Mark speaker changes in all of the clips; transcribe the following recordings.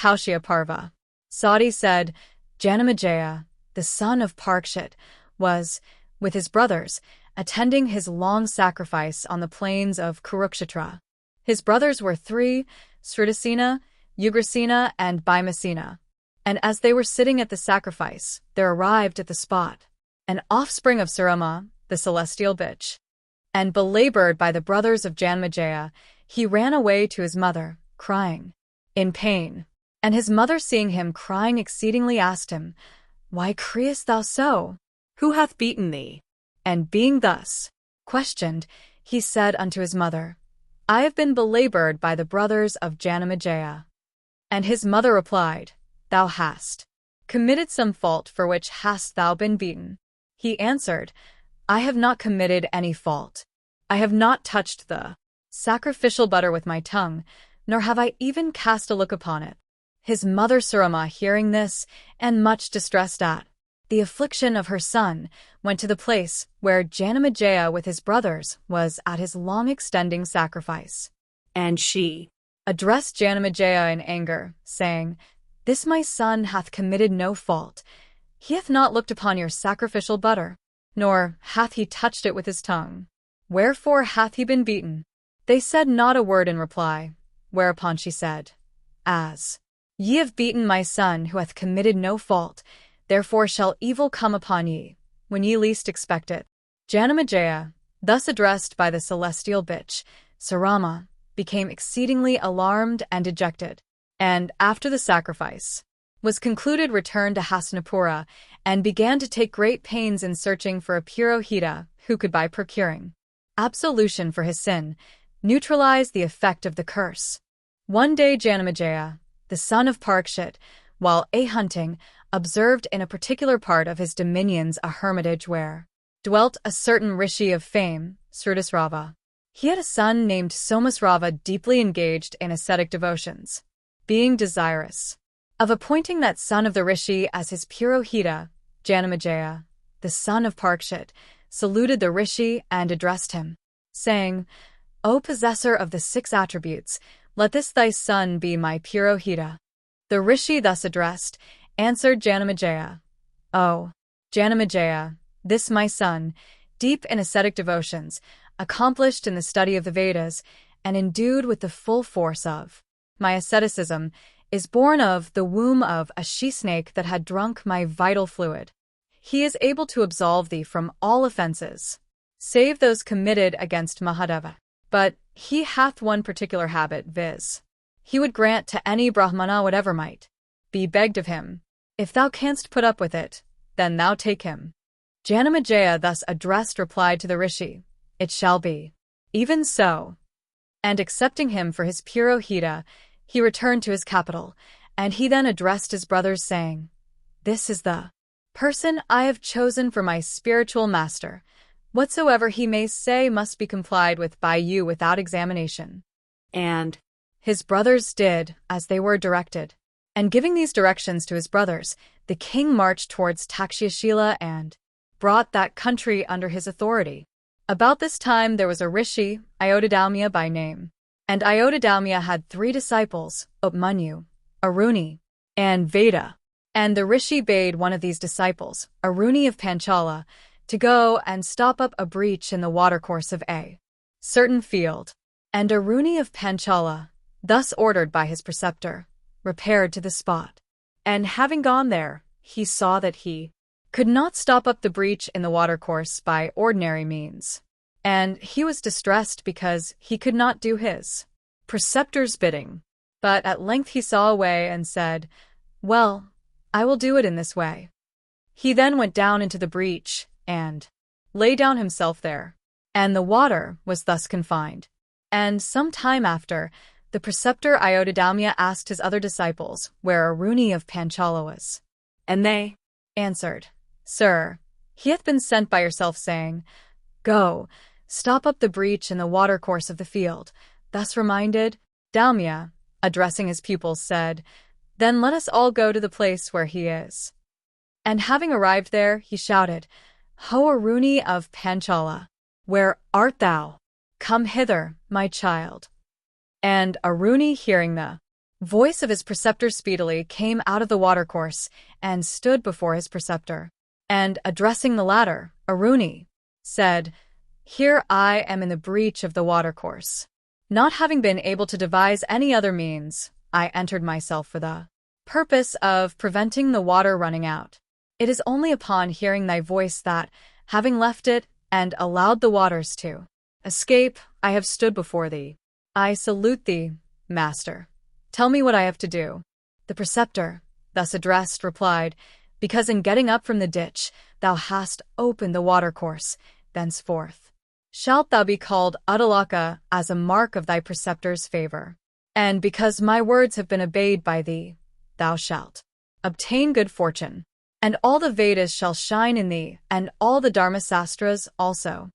Speaker 1: Bhishma Parva. Sati said, Janamejaya, the son of Parikshit, was, with his brothers, attending his long sacrifice on the plains of Kurukshetra. His brothers were three, Sridasena, Ugrasena, and Bhimasena. And as they were sitting at the sacrifice, there arrived at the spot an offspring of Surama, the celestial bitch. And belabored by the brothers of Janamejaya, he ran away to his mother, crying in pain. And his mother, seeing him crying exceedingly, asked him, Why criest thou so? Who hath beaten thee? And being thus questioned, he said unto his mother, I have been belabored by the brothers of Janamejaya. And his mother replied, Thou hast committed some fault for which hast thou been beaten. He answered, I have not committed any fault. I have not touched the sacrificial butter with my tongue, nor have I even cast a look upon it. His mother Surama, hearing this, and much distressed at the affliction of her son, went to the place where Janamejaya with his brothers was at his long-extending sacrifice. And she addressed Janamejaya in anger, saying, This my son hath committed no fault. He hath not looked upon your sacrificial butter, nor hath he touched it with his tongue. Wherefore hath he been beaten? They said not a word in reply, whereupon she said, As ye have beaten my son who hath committed no fault, therefore shall evil come upon ye, when ye least expect it. Janamejaya, thus addressed by the celestial bitch, Surama, became exceedingly alarmed and dejected, and after the sacrifice was concluded returned to Hastinapura, and began to take great pains in searching for a Purohita who could, by procuring absolution for his sin, neutralize the effect of the curse. One day Janamejaya, the son of Parikshit, while hunting, observed in a particular part of his dominions a hermitage where dwelt a certain rishi of fame, Sridasrava. He had a son named Somasrava, deeply engaged in ascetic devotions. Being desirous of appointing that son of the rishi as his Purohita, Janamejaya, the son of Parikshit, saluted the rishi and addressed him, saying, O possessor of the 6 attributes, let this thy son be my Purohita. The rishi thus addressed answered Janamejaya, O Janamejaya, this my son, deep in ascetic devotions, accomplished in the study of the Vedas, and endued with the full force of my asceticism, is born of the womb of a she-snake that had drunk my vital fluid. He is able to absolve thee from all offenses, save those committed against Mahadeva. But he hath one particular habit, viz. He would grant to any Brahmana whatever might be begged of him. If thou canst put up with it, then thou take him. Janamejaya thus addressed replied to the rishi, It shall be. Even so. And accepting him for his Purohita, he returned to his capital, and he then addressed his brothers, saying, This is the person I have chosen for my spiritual master. Whatsoever he may say must be complied with by you without examination. And his brothers did as they were directed. And giving these directions to his brothers, the king marched towards Takshashila and brought that country under his authority. About this time there was a rishi, Ayodhadhamya by name. And Ayodhadhamya had 3 disciples, Upmanyu, Aruni, and Veda. And the rishi bade one of these disciples, Aruni of Panchala, to go and stop up a breach in the watercourse of a certain field. And Aruni of Panchala, thus ordered by his preceptor, repaired to the spot. And having gone there, he saw that he could not stop up the breach in the watercourse by ordinary means. And he was distressed because he could not do his preceptor's bidding. But at length he saw a way and said, Well, I will do it in this way. He then went down into the breach and lay down himself there, and the water was thus confined. And some time after, the preceptor Ayodhadhamya asked his other disciples where Aruni of Panchala was. And they answered, Sir, he hath been sent by yourself, saying, Go, stop up the breach in the watercourse of the field. Thus reminded, Dhamya, addressing his pupils, said, Then let us all go to the place where he is. And having arrived there, he shouted, Ho Aruni of Panchala, where art thou? Come hither, my child. And Aruni, hearing the voice of his preceptor speedily came out of the watercourse and stood before his preceptor. And, addressing the latter, Aruni, said, "Here I am in the breach of the watercourse. Not having been able to devise any other means, I entered myself for the purpose of preventing the water running out. It is only upon hearing thy voice that, having left it and allowed the waters to escape, I have stood before thee. I salute thee, master. Tell me what I have to do." The preceptor, thus addressed, replied, "Because in getting up from the ditch thou hast opened the watercourse, thenceforth shalt thou be called Uddalaka as a mark of thy preceptor's favor. And because my words have been obeyed by thee, thou shalt obtain good fortune, and all the Vedas shall shine in thee, and all the Dharmasastras also."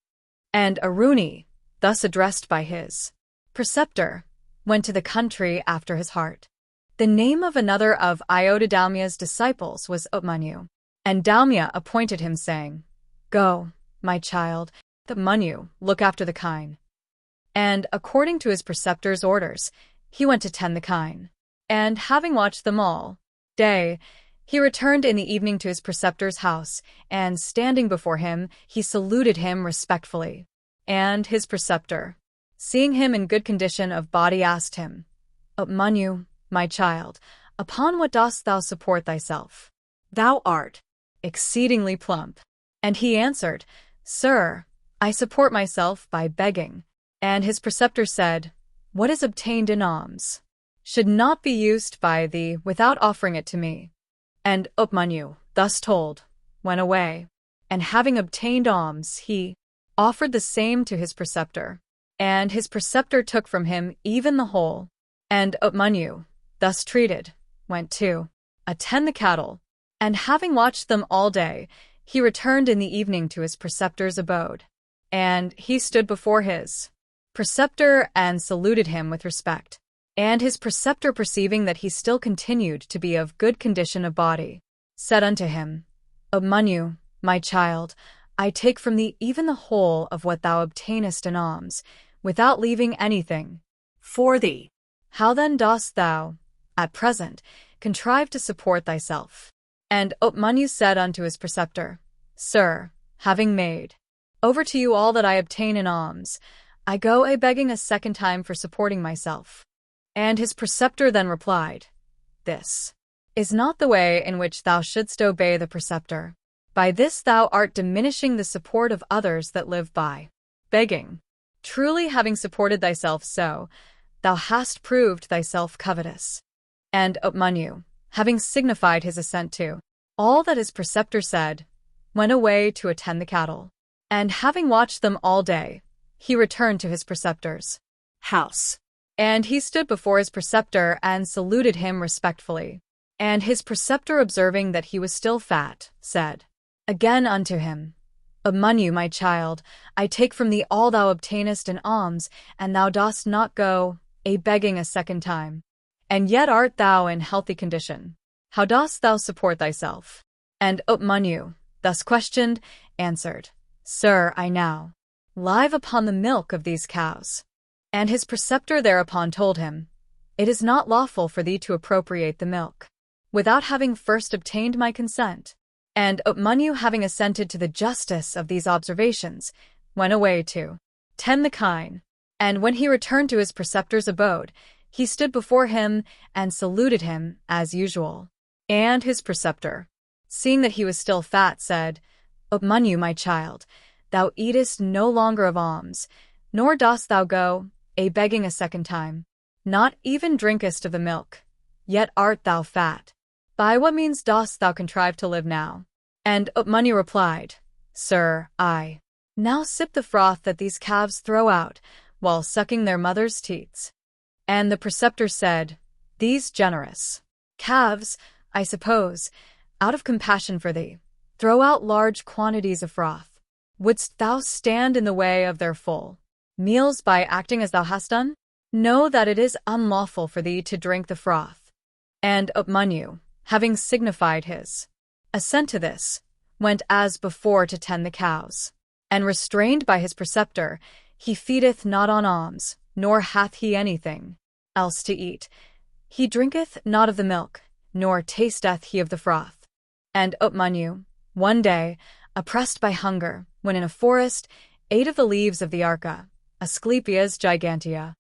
Speaker 1: And Aruni, thus addressed by his preceptor, went to the country after his heart. The name of another of Ayodhya disciples was Upmanyu, and Dalmya appointed him, saying, "Go, my child, that Manu look after the kine." And, according to his preceptor's orders, he went to tend the kine. And, having watched them all day, he returned in the evening to his preceptor's house, and, standing before him, he saluted him respectfully. And his preceptor, seeing him in good condition of body, asked him, "Manu, my child, upon what dost thou support thyself? Thou art exceedingly plump." And he answered, "Sir, I support myself by begging." And his preceptor said, "What is obtained in alms should not be used by thee without offering it to me." And Upmanyu, thus told, went away, and having obtained alms, he offered the same to his preceptor. And his preceptor took from him even the whole. And Upmanyu, thus treated, went to attend the cattle, and having watched them all day, he returned in the evening to his preceptor's abode. And he stood before his preceptor and saluted him with respect. And his preceptor, perceiving that he still continued to be of good condition of body, said unto him, "Upmanyu, my child, I take from thee even the whole of what thou obtainest in alms, without leaving anything for thee. How then dost thou, at present, contrive to support thyself?" And Upmanyu said unto his preceptor, "Sir, having made over to you all that I obtain in alms, I go a-begging a second time for supporting myself." And his preceptor then replied, "This is not the way in which thou shouldst obey the preceptor. By this thou art diminishing the support of others that live by begging. Truly, having supported thyself so, thou hast proved thyself covetous." And Upmanyu, having signified his assent to all that his preceptor said, went away to attend the cattle. And having watched them all day, he returned to his preceptor's house. And he stood before his preceptor and saluted him respectfully. And his preceptor, observing that he was still fat, said again unto him, "Upmanyu, my child, I take from thee all thou obtainest in alms, and thou dost not go a-begging a second time. And yet art thou in healthy condition. How dost thou support thyself?" And Upmanyu, thus questioned, answered, "Sir, I now live upon the milk of these cows." And his preceptor thereupon told him, "It is not lawful for thee to appropriate the milk without having first obtained my consent." And Upmanyu, having assented to the justice of these observations, went away to tend the kine. And when he returned to his preceptor's abode, he stood before him and saluted him as usual. And his preceptor, seeing that he was still fat, said, "Upmanyu, my child, thou eatest no longer of alms, nor dost thou go a-begging a second time, not even drinkest of the milk, yet art thou fat. By what means dost thou contrive to live now?" And Upmanyu replied, "Sir, I now sip the froth that these calves throw out, while sucking their mother's teats." And the preceptor said, "These generous calves, I suppose, out of compassion for thee, throw out large quantities of froth. Wouldst thou stand in the way of their full meals by acting as thou hast done? Know that it is unlawful for thee to drink the froth." And Upmanyu, having signified his assent to this, went as before to tend the cows. And restrained by his preceptor, he feedeth not on alms, nor hath he anything else to eat. He drinketh not of the milk, nor tasteth he of the froth. And Upmanyu, one day, oppressed by hunger, when in a forest, ate of the leaves of the arka, Asclepias gigantea.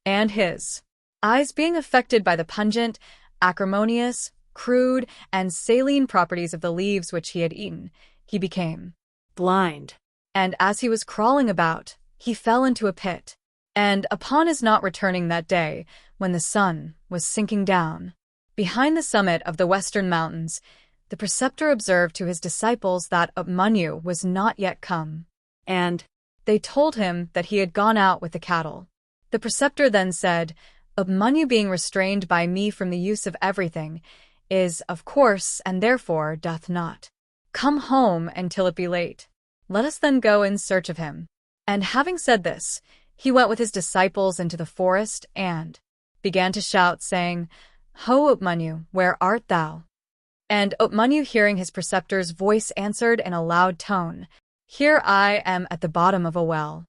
Speaker 1: And his eyes being affected by the pungent, acrimonious, crude, and saline properties of the leaves which he had eaten, he became blind. And as he was crawling about, he fell into a pit. And upon his not returning that day, when the sun was sinking down, behind the summit of the western mountains, the preceptor observed to his disciples that Upmanyu was not yet come. And they told him that he had gone out with the cattle. The preceptor then said, Upmanyu being restrained by me from the use of everything, is, of course, and therefore doth not come home until it be late. Let us then go in search of him. And having said this, he went with his disciples into the forest and began to shout, saying, Ho, Upmanyu, where art thou? And Upmanyu, hearing his preceptor's voice, answered in a loud tone, Here I am at the bottom of a well.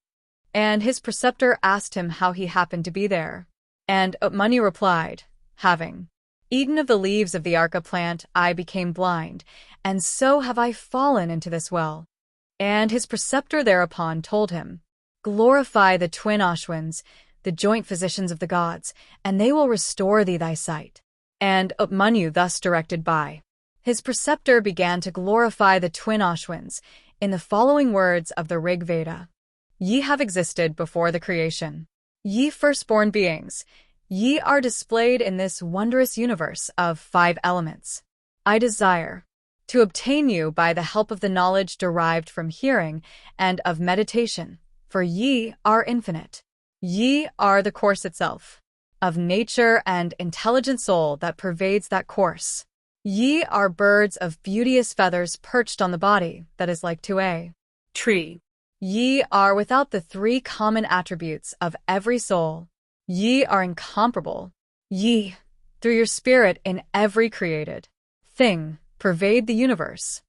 Speaker 1: And his preceptor asked him how he happened to be there. And Upmanyu replied, Having eaten of the leaves of the arka plant, I became blind, and so have I fallen into this well. And his preceptor thereupon told him, Glorify the twin Ashwins, the joint physicians of the gods, and they will restore thee thy sight. And Upmanyu, thus directed by his preceptor, began to glorify the twin Ashwins in the following words of the Rig Veda. Ye have existed before the creation. Ye firstborn beings, ye are displayed in this wondrous universe of 5 elements. I desire to obtain you by the help of the knowledge derived from hearing and of meditation, for ye are infinite. Ye are the course itself, of nature and intelligent soul that pervades that course. Ye are birds of beauteous feathers perched on the body that is like to a tree. Ye are without the 3 common attributes of every soul. Ye are incomparable. Ye, through your spirit in every created thing, pervade the universe.